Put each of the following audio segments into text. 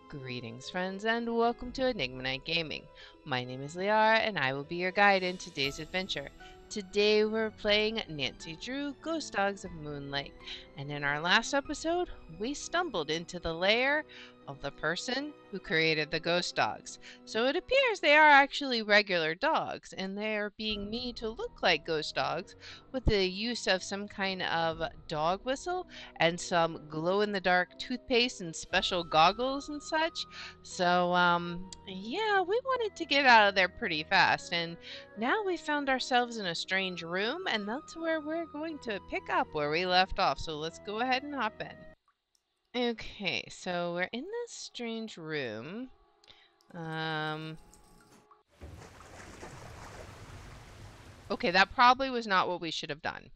Greetings, friends, and welcome to Enigma Night Gaming. My name is Liara, and I will be your guide in today's adventure. Today, we're playing Nancy Drew, Ghost Dogs of Moonlight. And in our last episode, we stumbled into the lair of the person who created the ghost dogs. So it appears they are actually regular dogs, and they are being made to look like ghost dogs with the use of some kind of dog whistle and some glow-in-the-dark toothpaste and special goggles and such. So, yeah, we wanted to get out of there pretty fast, and now we found ourselves in a strange room, and that's where we're going to pick up where we left off. So let's go ahead and hop in. Okay, so we're in this strange room. Okay, that probably was not what we should have done.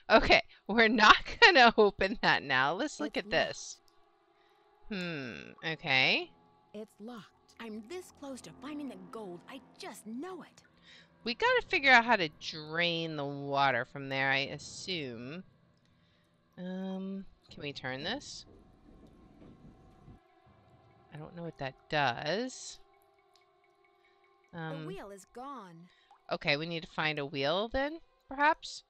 Okay, we're not gonna open that now. Let's look at this. Okay. It's locked. I'm this close to finding the gold. I just know it. We gotta figure out how to drain the water from there, I assume. Can we turn this? I don't know what that does. The wheel is gone. Okay, we need to find a wheel then, perhaps?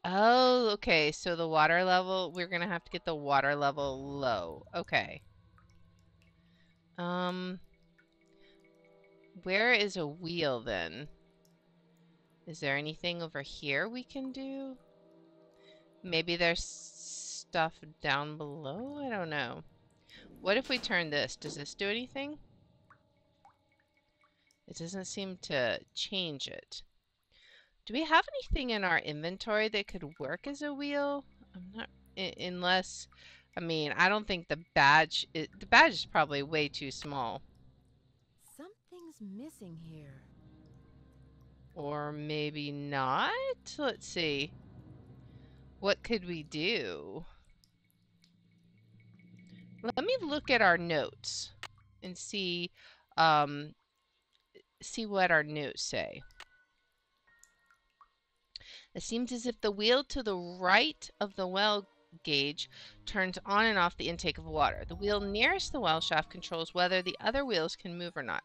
Oh, okay, so the water level, we're gonna have to get the water level low. Okay. Where is a wheel then? Is there anything over here we can do? Maybe there's stuff down below? I don't know. What if we turn this? Does this do anything? It doesn't seem to change it. Do we have anything in our inventory that could work as a wheel? I'm not, unless, I mean, I don't think the badge is probably way too small. Something's missing here. Or maybe not? Let's see. What could we do? Let me look at our notes and see what our notes say. It seems as if the wheel to the right of the well gauge turns on and off the intake of water. The wheel nearest the well shaft controls whether the other wheels can move or not.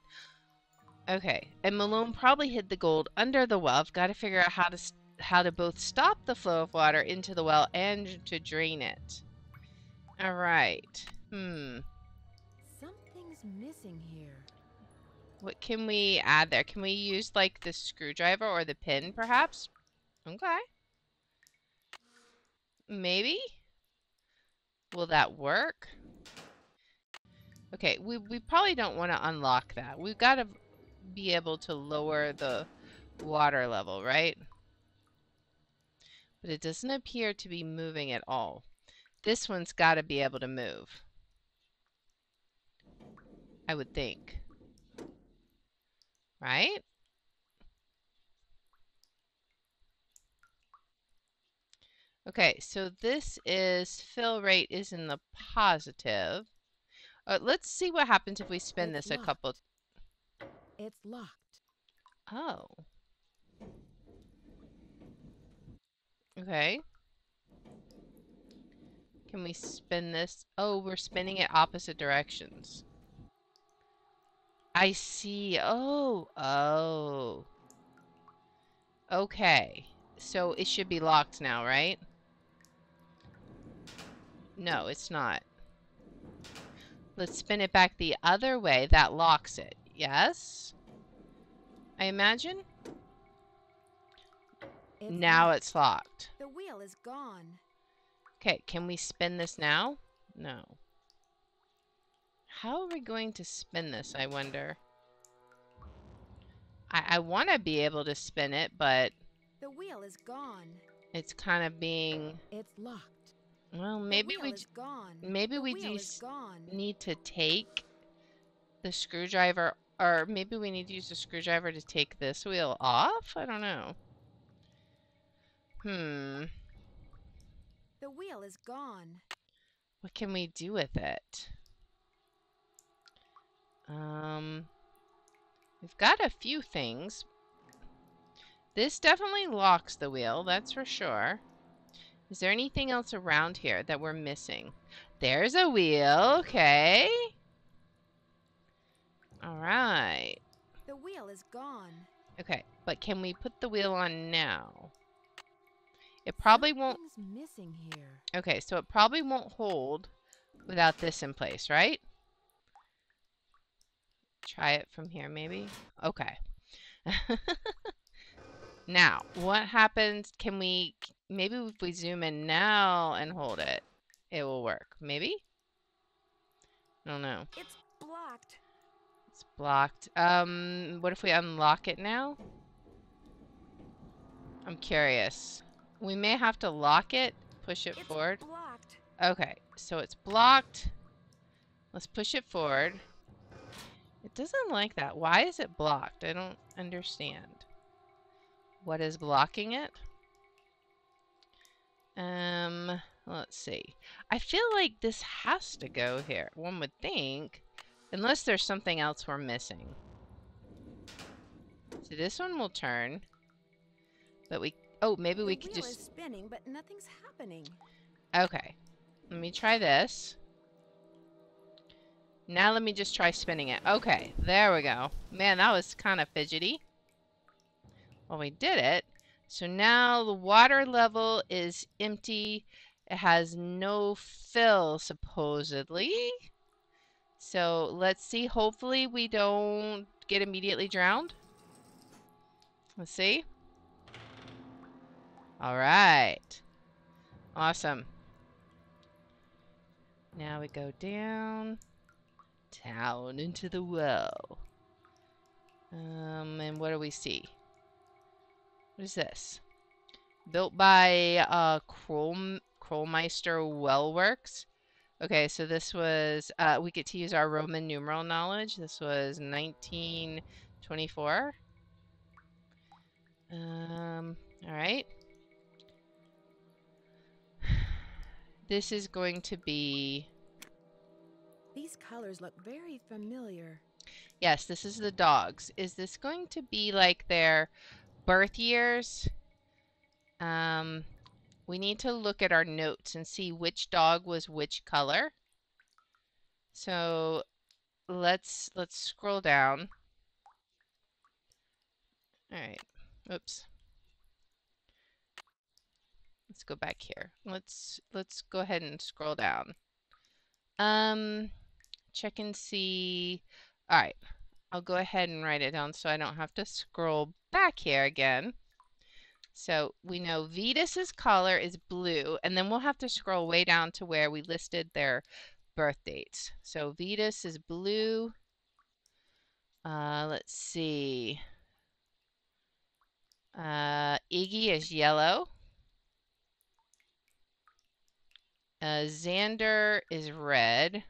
Okay, and Malone probably hid the gold under the well. I've got to figure out how to both stop the flow of water into the well and to drain it. All right. Something's missing here. What can we add there? Can we use like the screwdriver or the pin perhaps? Okay. Maybe? Will that work? Okay, we probably don't want to unlock that. We've got to be able to lower the water level, right? But it doesn't appear to be moving at all. This one's got to be able to move. I would think. Right? Okay, so this is fill rate is in the positive. Let's see what happens if we spin this a couple. It's locked. Oh. Okay. Can we spin this? Oh, we're spinning it opposite directions. I see. Oh. Oh. Okay. So it should be locked now, right? No, it's not. Let's spin it back the other way. That locks it. Yes? I imagine? Now it's locked. The wheel is gone. Okay, can we spin this now? No. How are we going to spin this, I wonder? I want to be able to spin it, but... The wheel is gone. It's kind of being... It's locked. Well, maybe we need to take the screwdriver, or maybe we need to use the screwdriver to take this wheel off? I don't know. The wheel is gone. What can we do with it? We've got a few things. This definitely locks the wheel, that's for sure. Is there anything else around here that we're missing? There's a wheel. Okay. All right. The wheel is gone. Okay, but can we put the wheel on now? It probably won't. Something's missing here. Okay, so it probably won't hold without this in place, right? Try it from here, maybe? Okay. Now, what happens? Can we, maybe if we zoom in now and hold it, it will work. Maybe? I don't know. It's blocked. It's blocked. What if we unlock it now? I'm curious. We may have to lock it, push it forward. Blocked. Okay, so it's blocked. Let's push it forward. It doesn't like that. Why is it blocked? I don't understand. What is blocking it? Let's see. I feel like this has to go here. One would think. Unless there's something else we're missing. So this one will turn. But we... Oh, maybe we could The wheel just... is spinning, but nothing's happening. Okay. Let me try this. Now let me just try spinning it. Okay, there we go. Man, that was kind of fidgety. Well, we did it. So now the water level is empty. It has no fill, supposedly. So let's see. Hopefully we don't get immediately drowned. Let's see. All right. Awesome. Now we go down into the well. And what do we see? What is this? Built by Krollmeister Well Works. Okay, so this was, we get to use our Roman numeral knowledge. This was 1924. All right. This is going to be... These colors look very familiar. Yes, this is the dogs. Is this going to be like their birth years? We need to look at our notes and see which dog was which color. So let's scroll down. All right. Oops. Let's go back here. Let's go ahead and scroll down. Check and see. All right. I'll go ahead and write it down so I don't have to scroll back here again. So we know Vetus's color is blue, and then we'll have to scroll way down to where we listed their birth dates. So Vetus is blue. Let's see. Iggy is yellow. Xander is red.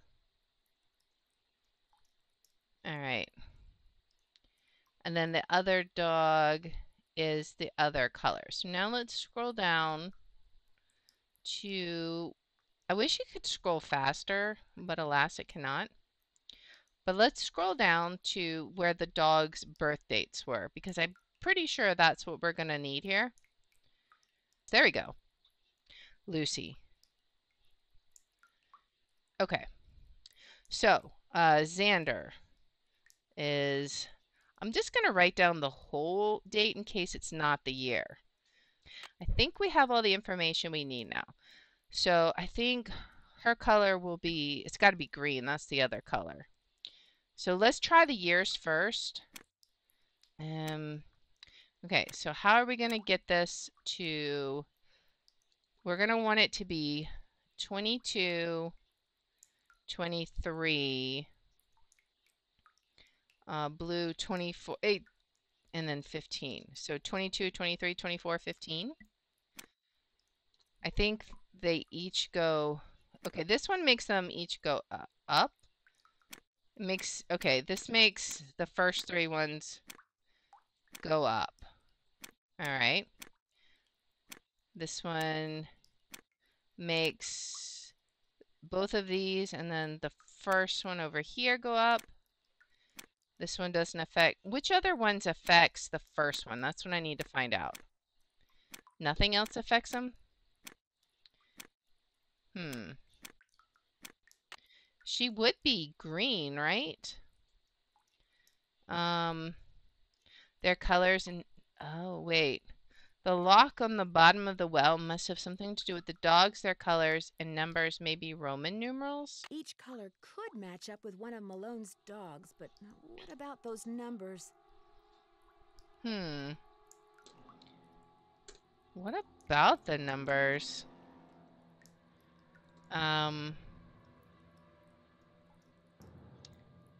All right. And then the other dog is the other color. So now let's scroll down to... I wish you could scroll faster, but alas, it cannot. But let's scroll down to where the dog's birth dates were, because I'm pretty sure that's what we're going to need here. There we go. Lucy. Okay. So, Xander is... I'm just going to write down the whole date in case it's not the year. I think we have all the information we need now. So I think her color will be, it's got to be green. That's the other color. So let's try the years first. Okay, so how are we going to get this to, we're going to want it to be 22, 23, blue 24, 8, and then 15. So 22, 23, 24, 15. I think they each go, okay, this one makes them each go up. It makes, okay, this makes the first three ones go up. All right. This one makes both of these and then the first one over here go up. This one doesn't affect, which other ones affects the first one? That's what I need to find out. Nothing else affects them? She would be green, right? Their colors and oh wait. The lock on the bottom of the well must have something to do with the dogs, their colors, and numbers, maybe Roman numerals? Each color could match up with one of Malone's dogs, but what about those numbers? What about the numbers? I'm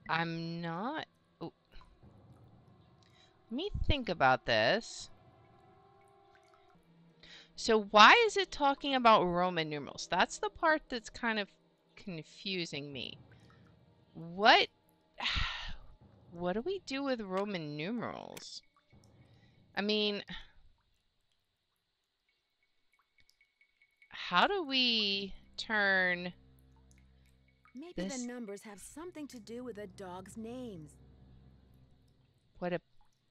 not... Oh, let me think about this. So why is it talking about Roman numerals? That's the part that's kind of confusing me. What do we do with Roman numerals? I mean, how do we turn Maybe the this? numbers have something to do with the dogs' names. What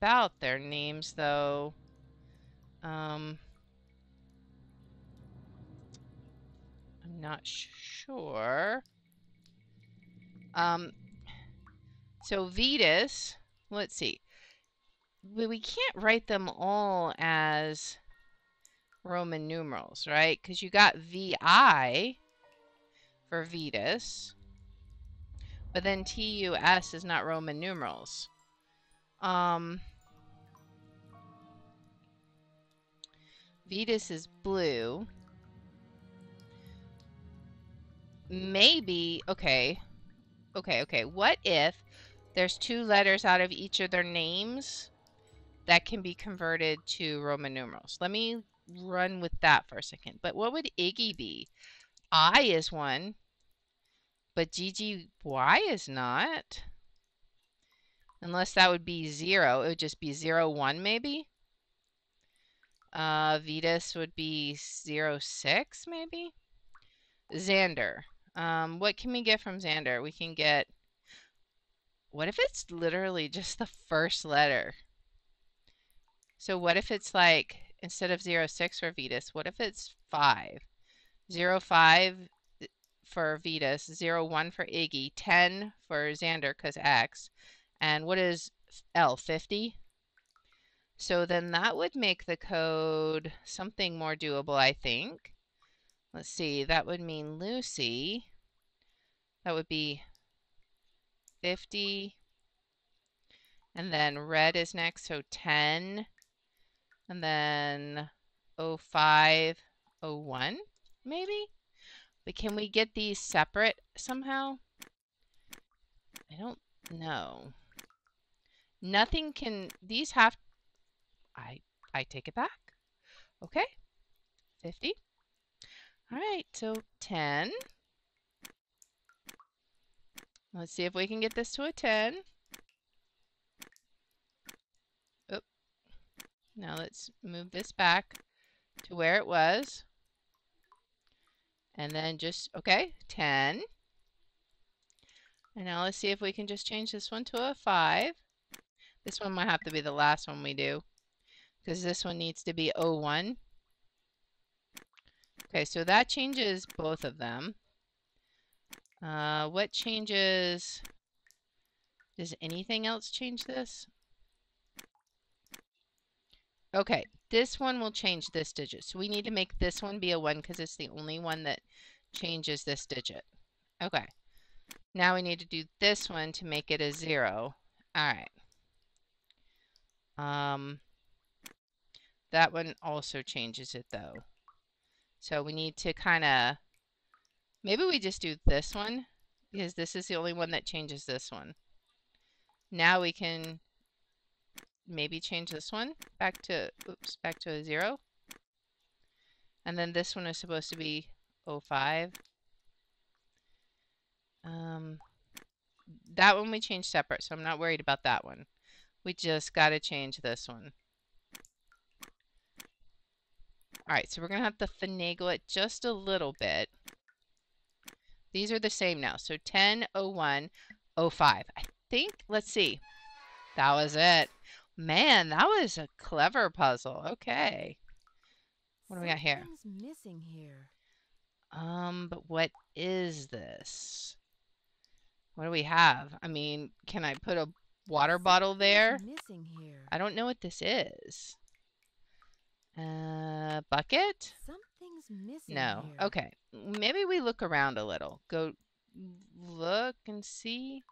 about their names, though? I'm not sure. So Vetus, let's see. We can't write them all as Roman numerals, right? Because you got VI for Vetus, but then TUS is not Roman numerals. Vetus is blue. Maybe, okay. What if there's 2 letters out of each of their names that can be converted to Roman numerals? Let me run with that for a second. But what would Iggy be? I is 1, but GGY is not. Unless that would be 0. It would just be 0, 1 maybe? Vetus would be 0, 6 maybe? Xander. What can we get from Xander? We can get... What if it's literally just the first letter? So what if it's like, instead of 0, 6 for Vetus, what if it's 5? 0, 5 for Vetus, 0, 1 for Iggy, 10 for Xander because X. And what is L, 50? So then that would make the code something more doable, I think. Let's see, that would mean Lucy. That would be 50. And then red is next, so 10. And then 05, 01, maybe? But can we get these separate somehow? I don't know. Nothing can, these have, I take it back. Okay, 50. All right, so 10. Let's see if we can get this to a 10. Oh, now let's move this back to where it was. And then just, okay, 10. And now let's see if we can just change this one to a 5. This one might have to be the last one we do, because this one needs to be 01. Okay, so that changes both of them. What changes? Does anything else change this? Okay, this one will change this digit. So we need to make this one be a 1 because it's the only one that changes this digit. Okay, now we need to do this one to make it a 0. All right. That one also changes it though. So we need to kind of, maybe we just do this one because this is the only one that changes this one. Now we can maybe change this one back to, oops, back to a 0. And then this one is supposed to be 05. That one we changed separate, so I'm not worried about that one. We just got to change this one. All right, so we're going to have to finagle it just a little bit. These are the same now. So 10, 01, 05. I think, let's see. That was it. Man, that was a clever puzzle. Okay. What do we got here? Something's missing here. But what is this? What do we have? I mean, can I put a water bottle there? Something's missing here. I don't know what this is. Bucket? Something's missing No. here. Okay. Maybe we look around a little. Go look and see.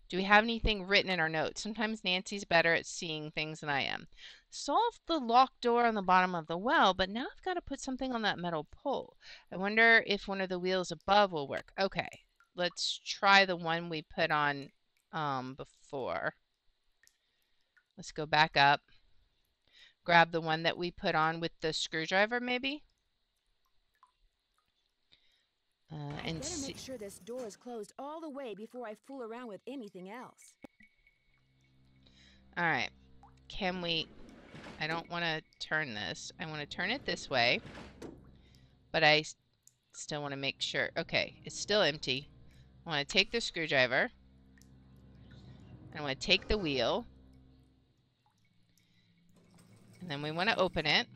Do we have anything written in our notes? Sometimes Nancy's better at seeing things than I am. Solved the locked door on the bottom of the well, but now I've got to put something on that metal pole. I wonder if one of the wheels above will work. Okay, let's try the one we put on before. Let's go back up. Grab the one that we put on with the screwdriver, maybe? I And better see. make sure this door is closed all the way before I fool around with anything else. All right. Can we... I don't want to turn this. I want to turn it this way. But I still want to make sure. Okay, it's still empty. I want to take the screwdriver. I want to take the wheel. And then we want to open it.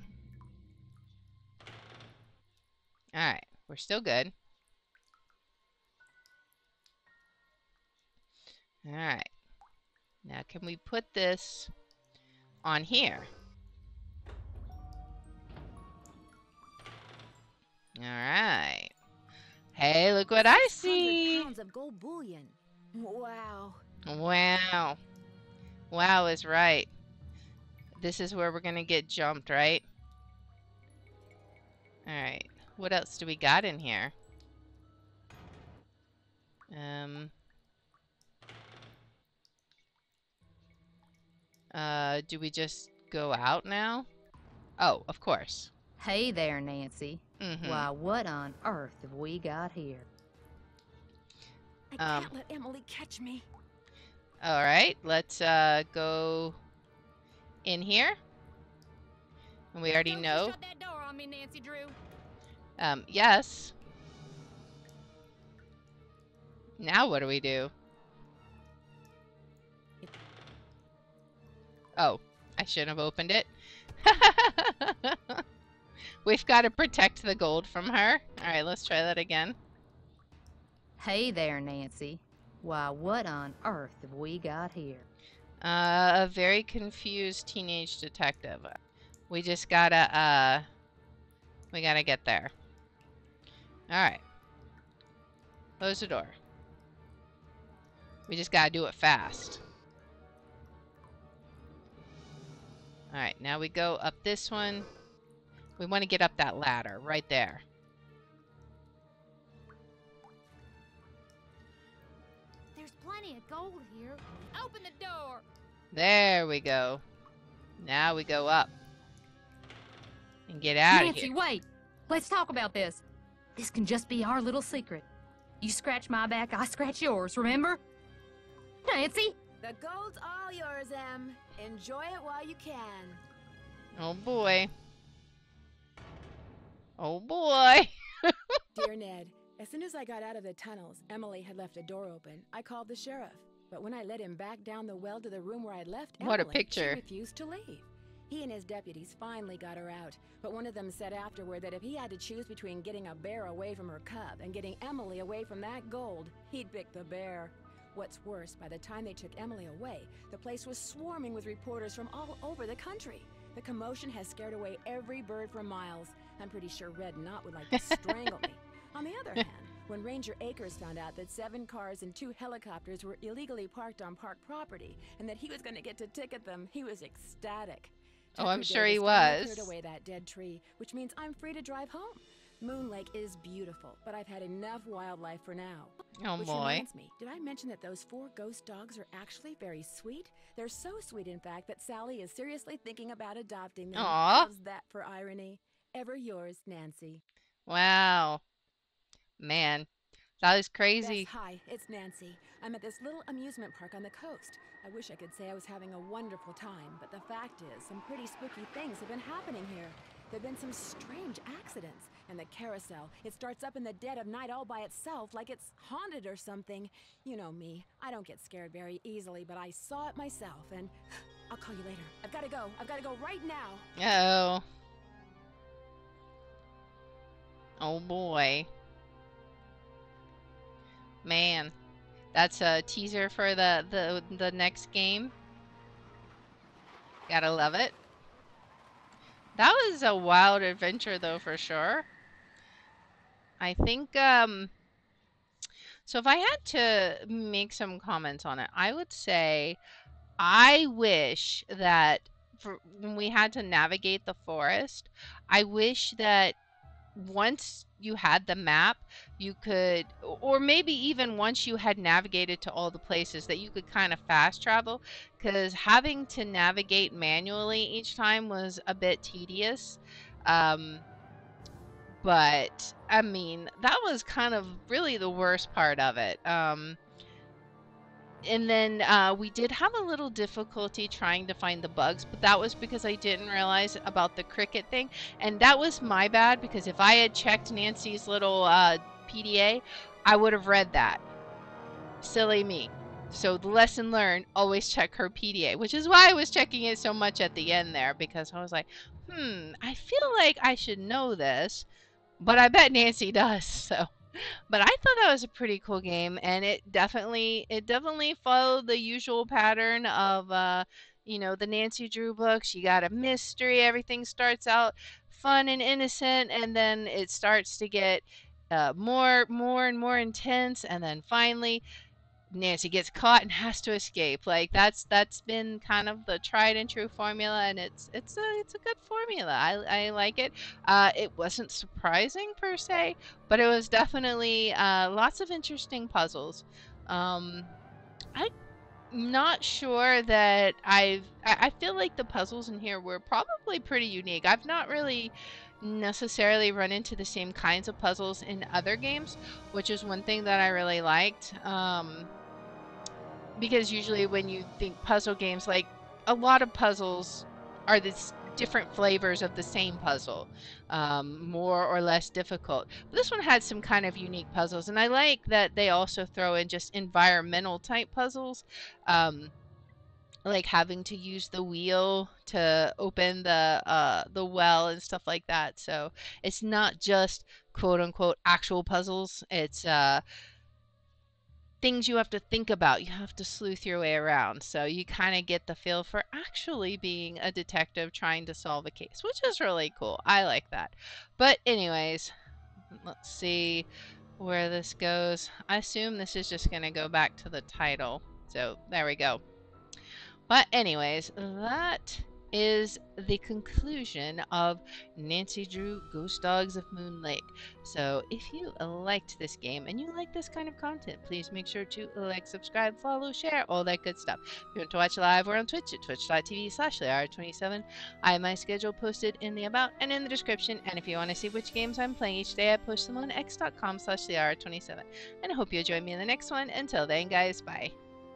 Alright, we're still good. Alright. Now can we put this on here? Alright. Hey, look what I 600 see! pounds of gold bullion. Wow. Wow. Wow is right. This is where we're gonna get jumped, right? Alright. What else do we got in here? Do we just go out now? Oh, of course. Hey there, Nancy. Mm-hmm. Why, what on earth have we got here? I can't let Emily catch me. All right, let's go in here. And we already Don't know. you shut that door on me, Nancy Drew. Yes. Now what do we do? Oh, I shouldn't have opened it. We've got to protect the gold from her. All right, let's try that again. Hey there, Nancy. Why, what on earth have we got here? A very confused teenage detective. We just gotta, we gotta get there. All right. Close the door. We just gotta do it fast. All right, now we go up this one. We want to get up that ladder right there. There's plenty of gold here. Open the door. There we go. Now we go up and get out of Nancy, here. wait! Let's talk about this. This can just be our little secret. You scratch my back, I scratch yours, remember? Nancy? The gold's all yours, Em. Enjoy it while you can. Oh boy. Oh boy. Dear Ned, as soon as I got out of the tunnels, Emily had left a door open. I called the sheriff. But when I led him back down the well to the room where I'd left What a Emily, picture. she refused to leave. He and his deputies finally got her out, but one of them said afterward that if he had to choose between getting a bear away from her cub and getting Emily away from that gold, he'd pick the bear. What's worse, by the time they took Emily away, the place was swarming with reporters from all over the country. The commotion has scared away every bird for miles. I'm pretty sure Red Knot would like to strangle me. On the other hand, when Ranger Akers found out that 7 cars and 2 helicopters were illegally parked on park property and that he was going to get to ticket them, he was ecstatic. Oh, I'm Tucker sure he Davis finally was. cleared away that dead tree, which means I'm free to drive home. Moon Lake is beautiful, but I've had enough wildlife for now. Oh Which boy. reminds me, did I mention that those 4 ghost dogs are actually very sweet? They're so sweet, in fact, that Sally is seriously thinking about adopting them. Aw. How's that for irony? Ever yours, Nancy. Wow. Man, that was crazy. Bess, hi, it's Nancy. I'm at this little amusement park on the coast. I wish I could say I was having a wonderful time, but the fact is, some pretty spooky things have been happening here. There have been some strange accidents, and the carousel, it starts up in the dead of night all by itself, like it's haunted or something. You know me, I don't get scared very easily, but I saw it myself, and I'll call you later. I've got to go right now. Uh-oh. Oh boy. Man, that's a teaser for the next game. Gotta love it. That was a wild adventure though, for sure. I think so if I had to make some comments on it, I would say I wish that when we had to navigate the forest, I wish that once you had the map, you could, or maybe even once you had navigated to all the places, that you could kind of fast travel, because having to navigate manually each time was a bit tedious. But I mean, that was kind of really the worst part of it. And then we did have a little difficulty trying to find the bugs, but that was because I didn't realize about the cricket thing. And that was my bad, because if I had checked Nancy's little PDA, I would have read that. Silly me. So the lesson learned, always check her PDA, which is why I was checking it so much at the end there, because I was like, I feel like I should know this, but I bet Nancy does, so. But I thought that was a pretty cool game, and it definitely followed the usual pattern of the Nancy Drew books. You got a mystery, everything starts out fun and innocent, and then it starts to get more and more intense, and then finally Nancy gets caught and has to escape. Like that's been kind of the tried and true formula, and it's a good formula. I like it. It wasn't surprising per se, but it was definitely lots of interesting puzzles. I'm not sure that I feel like the puzzles in here were probably pretty unique. I've not really necessarily run into the same kinds of puzzles in other games, which is one thing that I really liked. Because usually when you think puzzle games, like a lot of puzzles are this different flavors of the same puzzle, more or less difficult. But this one had some kind of unique puzzles, and I like that they also throw in just environmental type puzzles, like having to use the wheel to open the well and stuff like that. So it's not just quote unquote actual puzzles. It's things you have to think about. You have to sleuth your way around. So you kind of get the feel for actually being a detective trying to solve a case, which is really cool. I like that. But anyways, let's see where this goes. I assume this is just going to go back to the title. So there we go. But anyways, that is the conclusion of Nancy Drew Ghost Dogs of Moon Lake. So if you liked this game and you like this kind of content, please make sure to like, subscribe, follow, share, all that good stuff. If you want to watch live, we're on Twitch at twitch.tv/LeR27. I have my schedule posted in the about and in the description. And if you want to see which games I'm playing each day, I post them on x.com/LeR27. And I hope you'll join me in the next one. Until then, guys, bye.